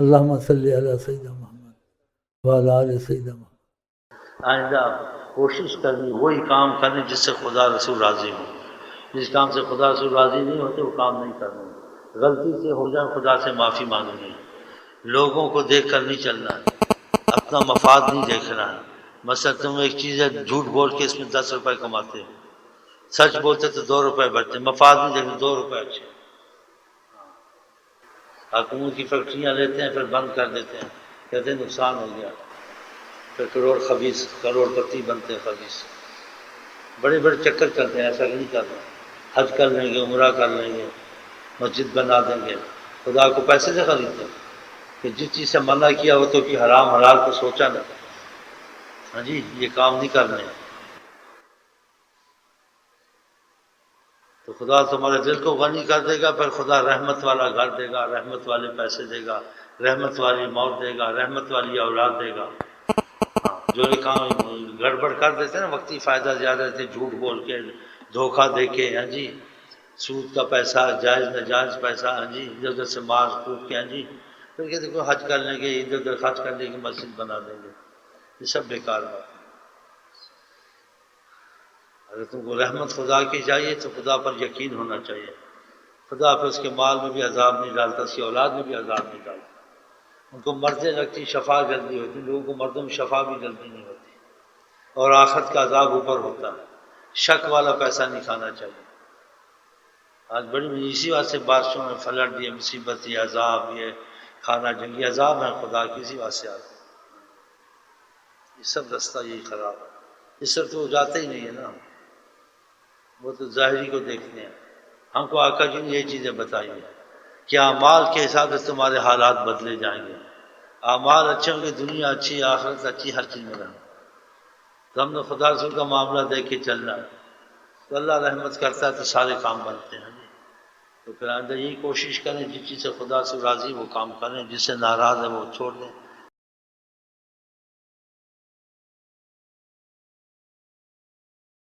اللہم صلی علی سیدنا محمد وعلی آل سیدنا محمد۔ آئندہ کوشش کرنی وہی کام کرنے جس سے خدا رسول راضی ہو۔ جس کام سے خدا رسول راضی نہیں ہوتے وہ کام نہیں کرنا۔ غلطی سے ہو جائے خدا سے معافی مانگنی، لوگوں کو دیکھ کر نہیں چلنا ہے، اپنا مفاد نہیں دیکھنا ہے۔ مثلا تم ایک چیز ہے جھوٹ بول کے اس میں 10 روپے کماتے ہو، سچ بولتے تو 2 روپے بچتے، مفاد نہیں دیکھتے، 2 روپے اچھے۔ حکومت کی فیکٹریاں لیتے ہیں پھر بند کر دیتے ہیں، کہتے ہیں نقصان ہو گیا، پھر کروڑ پتی بنتے ہیں خبیث، بڑے بڑے چکر چلتے ہیں۔ ایسا نہیں کرنا، حج کر لیں گے، عمرہ کر لیں گے، مسجد بنا دیں گے، خدا کو پیسے سے خریدتے ہیں کہ جس چیز سے منع کیا ہو تو کہ حرام حلال کو سوچا نہ، ہاں جی یہ کام نہیں کرنے۔ تو خدا تمہارے دل کو غنی کر دے گا، پھر خدا رحمت والا گھر دے گا، رحمت والے پیسے دے گا، رحمت والی موت دے گا، رحمت والی اولاد دے گا۔ جو یہ کام گڑبڑ کر دیتے ہیں نا، وقتی فائدہ زیادہ دیتے، جھوٹ بول کے، دھوکہ دے کے، ہاں جی سود کا پیسہ، جائز ناجائز پیسہ، ہاں جی ادھر ادھر سے مار کوٹ کے، ہاں جی پھر کہ دیکھو حج کر لیں گے، ادھر ادھر خرچ کر لیں گے، مسجد بنا دیں گے، یہ سب بیکار بات ہے۔ اگر تم کو رحمت خدا کی چاہیے تو خدا پر یقین ہونا چاہیے۔ خدا پھر اس کے مال میں بھی عذاب نہیں ڈالتا، اس کی اولاد میں بھی عذاب نہیں ڈالتا۔ ان کو مرضیں لگتی، شفا جلدی ہوتی، لوگوں کو مردوں میں شفا بھی جلدی نہیں ہوتی، اور آخرت کا عذاب اوپر ہوتا ہے۔ شک والا پیسہ نہیں کھانا چاہیے۔ آج بڑی اسی بات سے بارشوں میں فلڈ، یہ مصیبت، یہ عذاب، یہ کھانا جنگی عذاب ہے خدا کسی بات سے آتا ہے۔ یہ سب رستہ یہی خراب ہے، اس سے تو جاتے ہی نہیں ہے نا، وہ تو ظاہری کو دیکھتے ہیں۔ ہم کو آقا جی نے یہ چیزیں بتائی ہیں کہ اعمال کے حساب سے تمہارے حالات بدلے جائیں گے۔ اعمال اچھے ہوں گے، دنیا اچھی، آخرت اچھی، ہر چیز میں رہنا۔ تو ہم نے خدا رسول کا معاملہ دیکھ کے چلنا ہے، تو اللہ رحمت کرتا ہے تو سارے کام بنتے ہیں۔ تو پھر آئندہ یہی کوشش کریں، جس چیز سے خدا سے راضی وہ کام کریں، جس سے ناراض ہے وہ چھوڑ دیں۔